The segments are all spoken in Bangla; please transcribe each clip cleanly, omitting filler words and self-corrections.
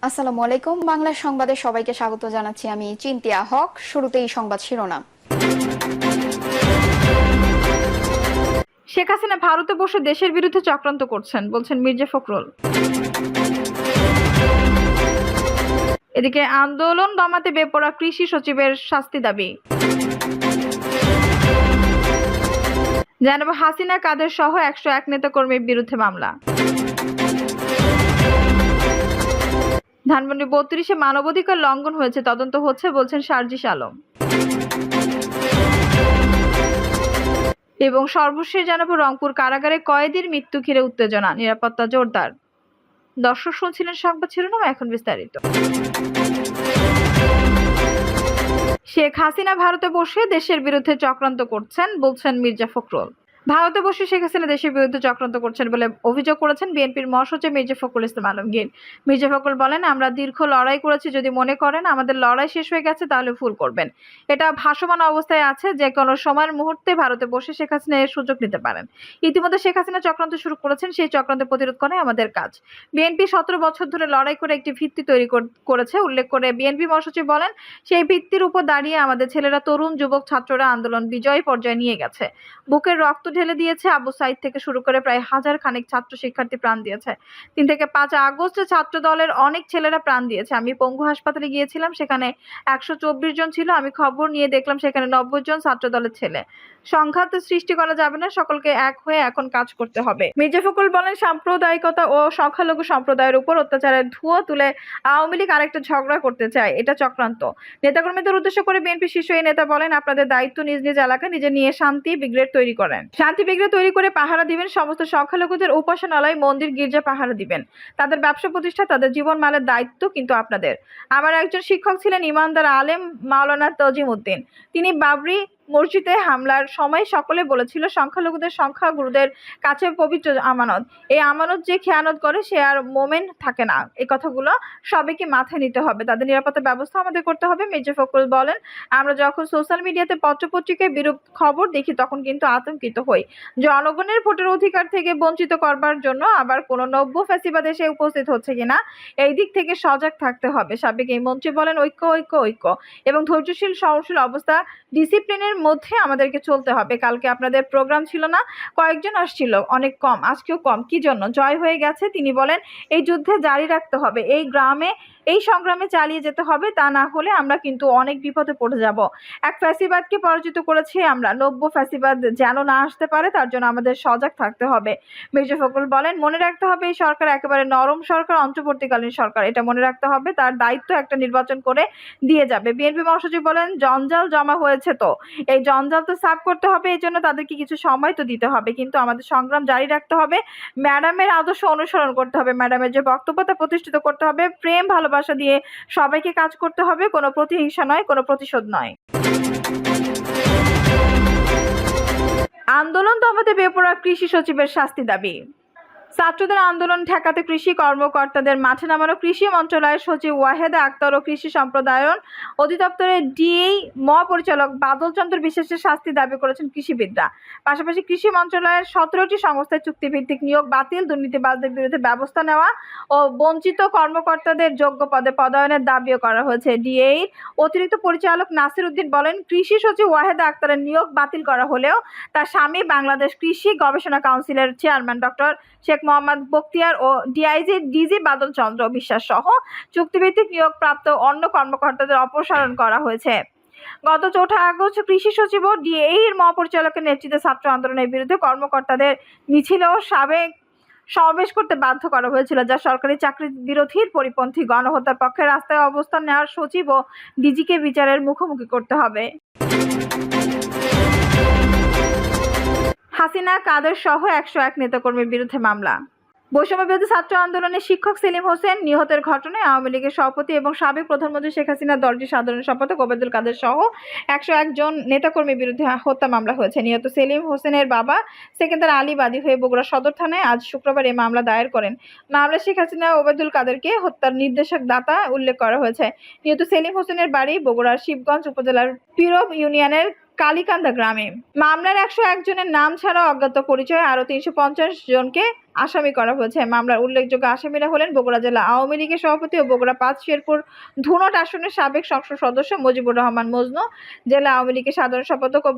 আসসালামু আলাইকুম। বাংলা সংবাদে সবাইকে স্বাগত জানাচ্ছি। আমি চিন্তিয়া হক। শুরুতেই সংবাদ শিরোনাম। শেখ হাসিনা ভারতে বসে দেশের বিরুদ্ধে চক্রান্ত করছেন বলছেন মির্জা ফখরুল। এদিকে আন্দোলন দমাতে বেপরোয়া কৃষি সচিবের শাস্তি দাবি। জানাবো হাসিনা কাদের সহ 101 নেতাকর্মীর বিরুদ্ধে মামলা। ধানমন্ডি 32-এ মানবাধিকার লঙ্ঘন হয়েছে, তদন্ত হচ্ছে বলছেন সার্জিস আলম। এবং সর্বশেষ জানাবো রংপুর কারাগারে কয়েদির মৃত্যু ঘিরে উত্তেজনা, নিরাপত্তা জোরদার। দর্শক শুনছিলেন সংবাদ শিরোনাম, এখন বিস্তারিত। শেখ হাসিনা ভারতে বসে দেশের বিরুদ্ধে চক্রান্ত করছেন বলছেন মির্জা ফখরুল। ভারতে বসে শেখ হাসিনা দেশের বিরুদ্ধে চক্রান্ত করছেন বলে অভিযোগ করেছেন বিএনপির মহাসচিব মির্জা ফখরুল ইসলাম আলমগীর। মির্জা ফখরুল বলেন, আমরা দীর্ঘ লড়াই করেছি, যদি মনে করেন আমাদের লড়াই শেষ হয়ে গেছে তাহলে ভুল করবেন। এটা ভাসমান অবস্থায় আছে, যে কোনো সময়ের মুহূর্তে ভারতে বসে শেখ হাসিনা এর সুযোগ নিতে পারেন। ইতিমধ্যে শেখ হাসিনা চক্রান্ত শুরু করেছেন, সেই চক্রান্ত প্রতিরোধ করাই আমাদের কাজ। বিএনপি 17 বছর ধরে লড়াই করে একটি ভিত্তি তৈরি করেছে উল্লেখ করে বিএনপি মহাসচিব বলেন, সেই ভিত্তির উপর দাঁড়িয়ে আমাদের ছেলেরা, তরুণ, যুবক, ছাত্ররা আন্দোলন বিজয় পর্যায়ে নিয়ে গেছে। বুকের রক্ত ঢেলে দিয়েছে। আবু সাইদ থেকে শুরু করে প্রায় হাজার খানেক ছাত্র শিক্ষার্থী প্রাণ দিয়েছে। 3 থেকে 5 আগস্ট ছাত্র দলের অনেক ছেলেরা প্রাণ দিয়েছে। আমি পঙ্গু হাসপাতালে গিয়েছিলাম, সেখানে 124 জন ছিল। আমি খবর নিয়ে দেখলাম সেখানে 90 জন ছাত্র দলের ছেলে। সংঘাত সৃষ্টি করা যাবে না, সকলকে এক হয়ে এখন কাজ করতে হবে। মির্জা ফখরুল বলেন, সাম্প্রদায়িকতা ও সংখ্যালঘু সম্প্রদায়ের উপর অত্যাচারের ধুয়ো তুলে আওয়ামী লীগ আরেকটা ঝগড়া করতে চায়, এটা চক্রান্ত। নেতাকর্মীদের উদ্দেশ্য করে বিএনপি শীর্ষ এই নেতা বলেন, আপনাদের দায়িত্ব নিজ নিজ এলাকা নিজে নিয়ে শান্তি ব্রিগেড তৈরি করেন। শান্তি ব্রিগেড তৈরি করে পাহারা দিবেন। সমস্ত সংখ্যালঘুদের উপাসনালয়, মন্দির, গির্জা পাহারা দিবেন। তাদের ব্যবসা প্রতিষ্ঠা, তাদের জীবন মালের দায়িত্ব কিন্তু আপনাদের। আমার একজন শিক্ষক ছিলেন ইমানদার আলেম মাওলানা তজিম উদ্দিন। তিনি বাবরি মসজিদে হামলার সময় সকলে বলেছিল, সংখ্যালঘুদের সংখ্যাগুরুদের কাছে পবিত্র আমানত। এই আমানত যে খেয়ানত করে সে আর মোমেন থাকে না। এই কথাগুলো সবাইকে মাথায় নিতে হবে। তাদের নিরাপত্তার ব্যবস্থা আমাদের করতে হবে। মির্জা ফখরুল বলেন, আমরা যখন সোশ্যাল মিডিয়াতে পত্রপত্রিকায় বিরূপ খবর দেখি তখন কিন্তু আতঙ্কিত হই। জনগণের ভোটের অধিকার থেকে বঞ্চিত করবার জন্য আবার কোনো নব্য ফ্যাসিবাদ এসে উপস্থিত হচ্ছে কিনা, এই দিক থেকে সজাগ থাকতে হবে। সাবেক এই মন্ত্রী বলেন, ঐক্য ঐক্য ঐক্য এবং ধৈর্যশীল সহনশীল অবস্থা, ডিসিপ্লিনের মধ্যে আমাদেরকে চলতে হবে। কালকে আপনাদের প্রোগ্রাম ছিল না, কয়েকজন আসছিল, অনেক কম, আজকেও কম। কি জন্য? জয় হয়ে গেছে। তিনি বলেন, এই যুদ্ধে জারি রাখতে হবে, এই গ্রামে এই সংগ্রামে চালিয়ে যেতে হবে, তা না হলে আমরা কিন্তু অনেক বিপদে পড়ে যাব। এক ফ্যাসিবাদকে পরাজিত করেছি আমরা, নব্য ফ্যাসিবাদ যেন না আসতে পারে তার জন্য আমাদের সজাগ থাকতে হবে। মির্জা ফখরুল বলেন, মনে রাখতে হবে এই সরকার একেবারে নরম সরকার, অন্তর্বর্তীকালীন সরকার, এটা মনে রাখতে হবে। তার দায়িত্ব একটা নির্বাচন করে দিয়ে যাবে। বিএনপি মহাসচিব বলেন, জঞ্জাল জমা হয়েছে, তো এই জঞ্জাল তো সাফ করতে হবে, এই জন্য তাদেরকে কিছু সময় তো দিতে হবে, কিন্তু আমাদের সংগ্রাম জারি রাখতে হবে। ম্যাডামের আদর্শ অনুসরণ করতে হবে, ম্যাডামের যে বক্তব্য তা প্রতিষ্ঠিত করতে হবে। প্রেম ভালোবাসা দিয়ে সবাইকে কাজ করতে হবে, কোনো প্রতিহিংসা নয়, কোনো প্রতিশোধ নয়। আন্দোলন দমাতে বেপরোয়া কৃষি সচিবের শাস্তি দাবি। ছাত্রদের আন্দোলন ঠেকাতে কৃষি কর্মকর্তাদের মাঠে নামানো কৃষি মন্ত্রণালয়ের সচিব ওয়াহেদা আক্তার ও কৃষি সম্প্রদায়ন অধিদপ্তরের ডিএই মহাপরিচালক বাদল চন্দ্র বিশ্বাসের শাস্তি দাবি করেছেন কৃষিবিদরা। পাশাপাশি কৃষি মন্ত্রণালয়ের 17টি সংস্থায় চুক্তিভিত্তিক নিয়োগ বাতিল, দুর্নীতিবাজদের বিরুদ্ধে ব্যবস্থা নেওয়া ও বঞ্চিত কর্মকর্তাদের যোগ্য পদে পদায়নের দাবিও করা হয়েছে। ডিএই অতিরিক্ত পরিচালক নাসির উদ্দিন বলেন, কৃষি সচিব ওয়াহেদা আক্তারের নিয়োগ বাতিল করা হলেও তার স্বামী বাংলাদেশ কৃষি গবেষণা কাউন্সিলের চেয়ারম্যান ডক্টর শেখ মোহাম্মদ বখতিয়ার ও ডিজি বাদল চন্দ্র বিশ্বাস সহ চুক্তিভিত্তিক নিয়োগপ্রাপ্ত অন্য কর্মকর্তাদের অপসারণ করা হয়েছে। গত 4 আগস্ট কৃষি সচিব ও ডিএই এর মহাপরিচালকের নেতৃত্বে ছাত্র আন্দোলনের বিরুদ্ধে কর্মকর্তাদের মিছিল ও সমাবেশ করতে বাধ্য করা হয়েছিল, যা সরকারি চাকরি বিরোধীর পরিপন্থী। গণহত্যার পক্ষে রাস্তায় অবস্থান নেওয়ার সচিব ও ডিজিকে বিচারের মুখোমুখি করতে হবে। হাসিনা কাদের সহ 101 নেতাকর্মীর বিরুদ্ধে মামলা। বৈষম্য বিরোধী ছাত্র আন্দোলনের শিক্ষক সেলিম হোসেন নিহতের ঘটনায় আওয়ামী লীগের সভাপতি এবং সাবেক প্রধানমন্ত্রী শেখ হাসিনার দলটির সাধারণ সম্পাদক ওবায়দুল কাদের সহ 101 জন নেতাকর্মীর বিরুদ্ধে হত্যা মামলা হয়েছে। নিহত সেলিম হোসেনের বাবা সেকেন্দার আলী বাদী হয়ে বগুড়া সদর থানায় আজ শুক্রবার এই মামলা দায়ের করেন। মামলায় শেখ হাসিনা ও ওবায়দুল কাদেরকে হত্যার নির্দেশক দাতা উল্লেখ করা হয়েছে। নিহত সেলিম হোসেনের বাড়ি বগুড়ার শিবগঞ্জ উপজেলার পীরব ইউনিয়নের কালীকান্দা গ্রামে। মামলার 101 জনের নাম ছাড়াও অজ্ঞাত পরিচয়ে আরও 350 জনকে আসামি করা হয়েছে। মামলার উল্লেখযোগ্য আসামিরা হলেন বগুড়া জেলা আওয়ামী লীগের সভাপতি ও বগুড়া ৫ শেরপুর ধুনট আসনের সাবেক সংসদ সদস্য মুজিবুর রহমান মজনু, জেলা আওয়ামী লীগের সাধারণ সম্পাদক ও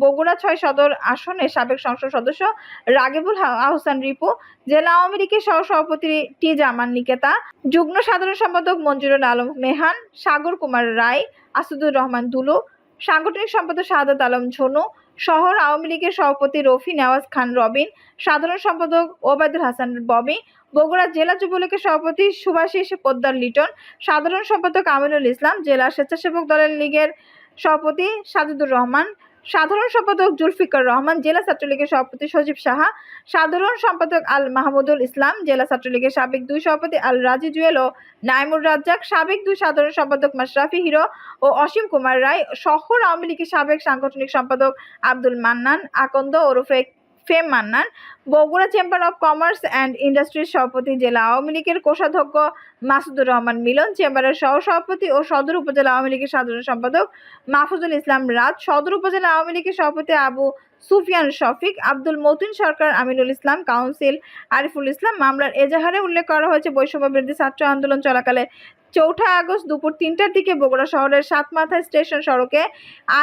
বগুড়া ৬ সদর আসনের সাবেক সংসদ সদস্য রাগিবুল আহসান রিপু, জেলা আওয়ামী লীগের সহসভাপতি টি জামান নিকেতা, যুগ্ম সাধারণ সম্পাদক মঞ্জুরুল আলম মেহান, সাগর কুমার রায়, আসাদুর রহমান দুলু, সাংগঠনিক সম্পাদক শাহাদাত আলম ঝনু, শহর আওয়ামী লীগের সভাপতি রফি নেওয়াজ খান রবিন, সাধারণ সম্পাদক ওবায়দুল হাসান ববি, বগুড়া জেলা যুবলীগের সভাপতি সুভাষিস পোদ্দার লিটন, সাধারণ সম্পাদক আমিনুল ইসলাম, জেলা স্বেচ্ছাসেবক দলের লীগের সভাপতি সাজিদুর রহমান, সাধারণ সম্পাদক জুলফিকার রহমান, জেলা ছাত্রলীগের সভাপতি সজীব সাহা, সাধারণ সম্পাদক আল মাহমুদুল ইসলাম, জেলা ছাত্রলীগের সাবেক ২ সভাপতি আল রাজি জুয়েল ও নাইমুর রাজ্জাক, সাবেক ২ সাধারণ সম্পাদক মাশরাফি হিরো ও অসীম কুমার রায়, শহর আওয়ামী লীগের সাবেক সাংগঠনিক সম্পাদক আব্দুল মান্নান আকন্দ ওরফে fame Mannan, Bogura chamber of commerce and ইন্ডাস্ট্রির সভাপতি জেলা আওয়ামী লীগের কোষাধ্যক্ষ মাসুদুর রহমান মিলন, চেম্বারের সহসভাপতি ও সদর উপজেলা আওয়ামী লীগের সাধারণ সম্পাদক মাহফুজুল ইসলাম রাজ, সদর উপজেলা আওয়ামী লীগের সভাপতি আবু সুফিয়ান শফিক, আব্দুল মতিন সরকার, আমিনুল ইসলাম, কাউন্সিল আরিফুল ইসলাম। মামলার এজাহারে উল্লেখ করা হয়েছে বৈষম্য বিরোধী ছাত্র আন্দোলন চলাকালে ৪ আগস্ট দুপুর ৩টার দিকে বগুড়া শহরের সাতমাথা স্টেশন সড়কে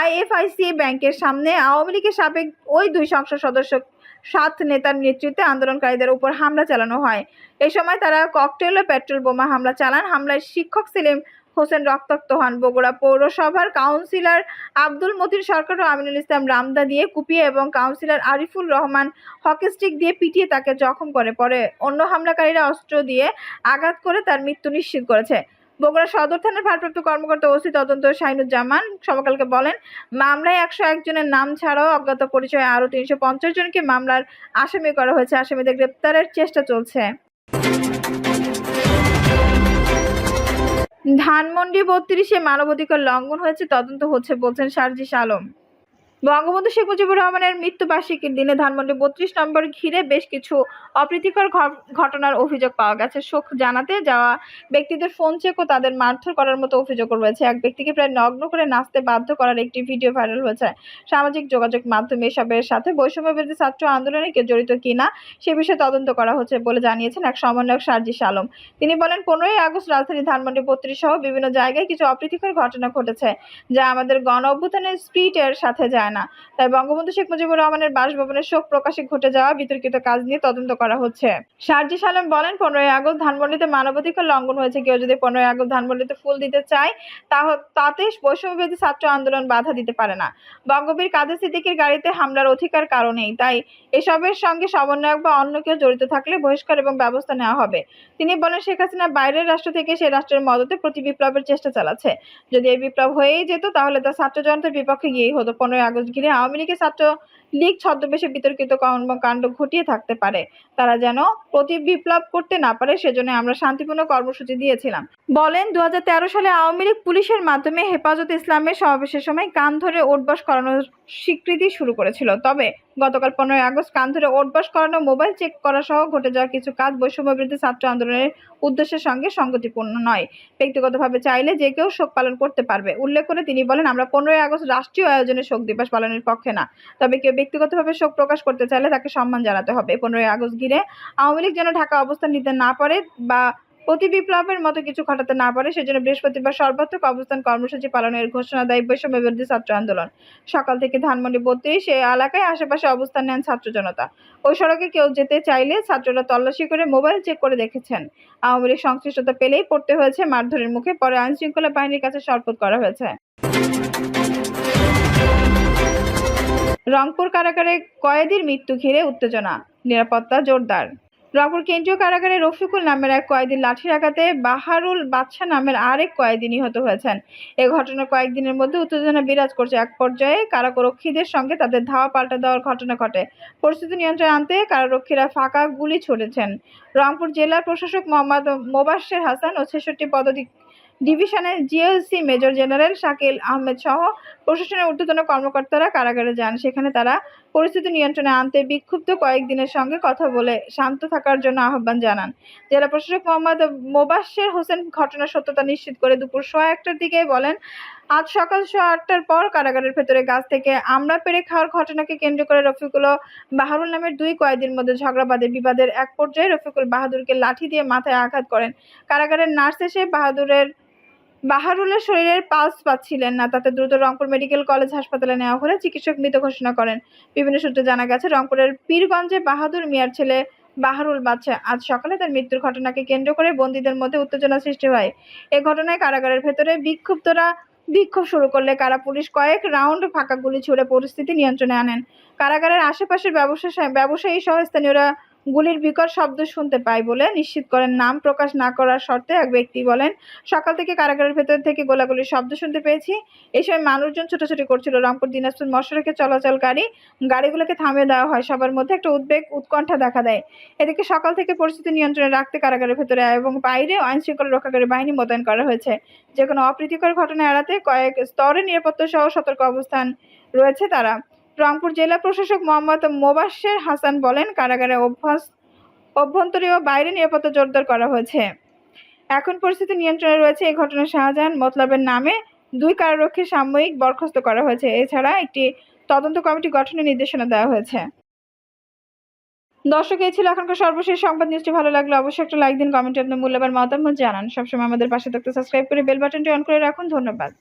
আইএফআইসি ব্যাংকের সামনে আওয়ামী লীগের সাবেক ওই ২ সংসদ সদস্য ৭ নেতার নেতৃত্বে আন্দোলনকারীদের উপর হামলা চালানো হয়। এই সময় তারা ককটেল ও পেট্রোল বোমা হামলা চালান। হামলায় শিক্ষক সেলিম হোসেন রক্তাক্ত হন। বগুড়া পৌরসভার কাউন্সিলর আব্দুল মতিন সরকার ও আমিনুল ইসলাম রামদা দিয়ে কুপিয়ে এবং কাউন্সিলর আরিফুল রহমান হকিস্টিক দিয়ে পিটিয়ে তাকে জখম করে। পরে অন্য হামলাকারীরা অস্ত্র দিয়ে আঘাত করে তার মৃত্যু নিশ্চিত করেছে। বগুড়া সদর থানার ভারপ্রাপ্ত কর্মকর্তা ওসি তদন্ত শাহিনুজ্জামান সমকালকে বলেন, মামলায় ১০১ জনের নাম ছাড়াও অজ্ঞাত পরিচয়ে আরও ৩৫০ জনকে মামলার আসামি করা হয়েছে। আসামিদের গ্রেপ্তারের চেষ্টা চলছে। ধানমন্ডি ৩২-এ মানবাধিকার লঙ্ঘন হয়েছে, তদন্ত হচ্ছে বলছেন সার্জিস আলম। বঙ্গবন্ধু শেখ মুজিবুর রহমানের মৃত্যুবার্ষিকীর দিনে ধানমন্ডি ৩২ নম্বর ঘিরে বেশ কিছু অপ্রীতিকর ঘটনার অভিযোগ পাওয়া গেছে। শোক জানাতে যাওয়া ব্যক্তিদের ফোন চেক ও তাদের মারধর করার মতো অভিযোগ রয়েছে। এক ব্যক্তিকে প্রায় নগ্ন করে নাচতে বাধ্য করার একটি ভিডিও ভাইরাল হয়েছে সামাজিক যোগাযোগ মাধ্যমে। এসবের সাথে বৈষম্য বিরোধী ছাত্র আন্দোলনে কেউ জড়িত কিনা সে বিষয়ে তদন্ত করা হচ্ছে বলে জানিয়েছেন এক সমন্বয়ক সার্জিস আলম। তিনি বলেন, ১৫ই আগস্ট রাজধানী ধানমন্ডি ৩২ সহ বিভিন্ন জায়গায় কিছু অপ্রীতিকর ঘটনা ঘটেছে যা আমাদের গণ অভ্যুত্থানের স্পিরিটের সাথে যায় না। তাই বঙ্গবন্ধু শেখ মুজিবুর রহমানের বাসভবনের শোক প্রকাশে ঘটে যাওয়া বিতর্কিত কাজ নিয়ে তদন্ত করা হচ্ছে। সার্জিস আলম বলেন, ১৫ই আগস্ট ধানমন্ডিতে মানবাধিকার লঙ্ঘন হয়েছে। কেউ যদি ১৫ই আগস্ট ধানমন্ডিতে ফুল দিতে চায় তাতে বৈষম্যবিরোধী ছাত্র আন্দোলন বাধা দিতে পারে না। বঙ্গবীর কাদের সিদ্দিকীর গাড়িতে হামলার অধিকার কারো নেই। তাই এসবের সঙ্গে সমন্বয়ক বা অন্য কেউ জড়িত থাকলে বহিষ্কার এবং ব্যবস্থা নেওয়া হবে। তিনি বলেন, শেখ হাসিনা বাইরের রাষ্ট্র থেকে সে রাষ্ট্রের মদতে প্রতি বিপ্লবের চেষ্টা চালাচ্ছে। যদি এই বিপ্লব হয়েই যেত তাহলে তা ছাত্র জনতার বিপক্ষে গিয়েই হতো। ১৫ই আগস্ট ঘিরে আওয়ামী লীগের ছাত্র লীগ ছদ্মবেশে বিতর্কিত কর্মকাণ্ড ঘটিয়ে থাকতে পারে। তারা যেন প্রতি বিপ্লব করতে না পারে সেজন্য আমরা শান্তিপূর্ণ কর্মসূচি দিয়েছিলাম। বলেন, ২০১৩ সালে আওয়ামী লীগ পুলিশের মাধ্যমে হেফাজতে ইসলামের সমাবেশের সময় কান ধরে ওঠবস করানোর স্বীকৃতি শুরু করেছিল। তবে গতকাল ১৫ই আগস্ট কান ধরে ওঠবস করানো, মোবাইল চেক করা সহ ঘটে যাওয়া কিছু কাজ বৈষম্য বিরোধী ছাত্র আন্দোলনের উদ্দেশ্যের সঙ্গে সঙ্গতিপূর্ণ নয়। ব্যক্তিগতভাবে চাইলে যে কেউ শোক পালন করতে পারবে। উল্লেখ করে তিনি বলেন, আমরা ১৫ই আগস্ট রাষ্ট্রীয় আয়োজনে শোক দিবস পালনের পক্ষে না। তবে কেউ ব্যক্তিগতভাবে শোক প্রকাশ করতে চাইলে তাকে সম্মান জানাতে হবে। ১৫ই আগস্ট ঘিরে আওয়ামী লীগ যেন ঢাকা অবস্থান নিতে না পারে বা প্রতি বিপ্লবের মতো কিছু ঘটাতে না পারে সেজন্য বৃহস্পতিবার সর্বাত্মক অবস্থান কর্মসূচি পালনের ঘোষণা দেয় বৈষম্য বিরোধী ছাত্র আন্দোলন। সকাল থেকে ধানমন্ডি ৩২ এলাকায় আশেপাশে অবস্থান নেন ছাত্র জনতা। ওই সড়কে কেউ যেতে চাইলে ছাত্ররা তল্লাশি করে মোবাইল চেক করে দেখেছেন। আওয়ামী লীগ সংশ্লিষ্টতা পেলেই পড়তে হয়েছে মারধরের মুখে। পরে আইনশৃঙ্খলা বাহিনীর কাছে সোপর্দ করা হয়েছে। রংপুর কারাগারে কয়েদির মৃত্যু ঘিরে উত্তেজনা, নিরাপত্তা জোরদার। রংপুর কেন্দ্রীয় কারাগারে রফিকুল নামের এক কয়েদির লাঠির আঘাতে বাহারুল বাদশা নামের আরেক কয়েদি নিহত হয়েছেন। এ ঘটনার কয়েকদিনের মধ্যে উত্তেজনা বিরাজ করছে। এক পর্যায়ে কারারক্ষীদের সঙ্গে তাদের ধাওয়া পাল্টা দেওয়ার ঘটনা ঘটে। পরিস্থিতি নিয়ন্ত্রণে আনতে কারারক্ষীরা ফাঁকা গুলি ছুড়েছেন। রংপুর জেলার প্রশাসক মোহাম্মদ মোবাশ্বের হাসান ও ৬৬ পদাতিক ডিভিশনের GLC major general Shakil Ahmed সহ প্রশাসনের ঊর্ধ্বতন কর্মকর্তারা কারাগারে যান। সেখানে তারা পরিস্থিতি নিয়ন্ত্রণে আনতে বিক্ষুব্ধ কয়েকদিনের সঙ্গে কথা বলে শান্ত থাকার জন্য আহ্বান জানান। জেলা প্রশাসক মোহাম্মদ মোবাশ্বের হোসেন ঘটনার সত্যতা নিশ্চিত করে দুপুর ১১টার দিকে বলেন, আজ সকাল 8:30টার পর কারাগারের ভেতরে গাছ থেকে আমড়া পেড়ে খাওয়ার ঘটনাকে কেন্দ্র করে রফিকুল ও বাহারুল নামের দুই কয়েদির মধ্যে ঝগড়া বাঁধে। বিবাদের এক পর্যায়ে রফিকুল বাহাদুরকে লাঠি দিয়ে মাথায় আঘাত করেন। কারাগারের নার্স এসে বাহারুলের শরীরের পালস পাচ্ছিলেন না, তাতে দ্রুত রংপুর মেডিকেল কলেজ হাসপাতালে নেওয়া হলে চিকিৎসক মৃত ঘোষণা করেন। বিভিন্ন সূত্রে জানা গেছে, রংপুরের পীরগঞ্জে বাহাদুর মিয়ার ছেলে বাহারুল বাদশা আজ সকালে তার মৃত্যুর ঘটনাকে কেন্দ্র করে বন্দীদের মধ্যে উত্তেজনা সৃষ্টি হয়। এ ঘটনায় কারাগারের ভেতরে বিক্ষুব্ধরা বিক্ষোভ শুরু করলে কারা পুলিশ কয়েক রাউন্ড ফাঁকা গুলি ছুড়ে পরিস্থিতি নিয়ন্ত্রণে আনেন। কারাগারের আশেপাশের ব্যবসায়ী সহ স্থানীয়রা গুলির বিকট শব্দ শুনতে পায় বলে নিশ্চিত করেন। নাম প্রকাশ না করার শর্তে এক ব্যক্তি বলেন, সকাল থেকে কারাগারের ভেতর থেকে গোলাগুলির শব্দ শুনতে পেয়েছি। এই সময় মানুষজন ছোটাছুটি করছিল। রংপুর দিনাজপুর মহাসড়কে চলাচলকারী গাড়িগুলোকে থামিয়ে দেওয়া হয়। সবার মধ্যে একটা উৎকণ্ঠা দেখা দেয়। এদিকে সকাল থেকে পরিস্থিতি নিয়ন্ত্রণে রাখতে কারাগারের ভেতরে এবং বাইরে আইনশৃঙ্খলা রক্ষাকারী বাহিনী মোতায়েন করা হয়েছে। যেকোনো অপ্রীতিকর ঘটনা এড়াতে কয়েক স্তরে নিরাপত্তা সহ সতর্ক অবস্থান রয়েছে তারা। রংপুর জেলা প্রশাসক মোহাম্মদ মোবাশ্বের হাসান বলেন, কারাগারে অভ্যন্তরীণ ও বাইরে নিরাপত্তা জোরদার করা হয়েছে। এখন পরিস্থিতি নিয়ন্ত্রণে রয়েছে। এই ঘটনায় শাহজাহান মতলবের নামে 2 কারারক্ষী সাময়িক বরখাস্ত করা হয়েছে। এছাড়া একটি তদন্ত কমিটি গঠনের নির্দেশনা দেওয়া হয়েছে। দর্শক, এই ছিল এখনকার সর্বশেষ সংবাদ। নিউজটি ভালো লাগলে অবশ্যই একটা লাইক দিন, কমেন্টে আপনার মূল্যবান মতামত জানান। সবসময় আমাদের পাশে থাকতে সাবস্ক্রাইব করে বেল বাটনটি অন করে রাখুন। ধন্যবাদ।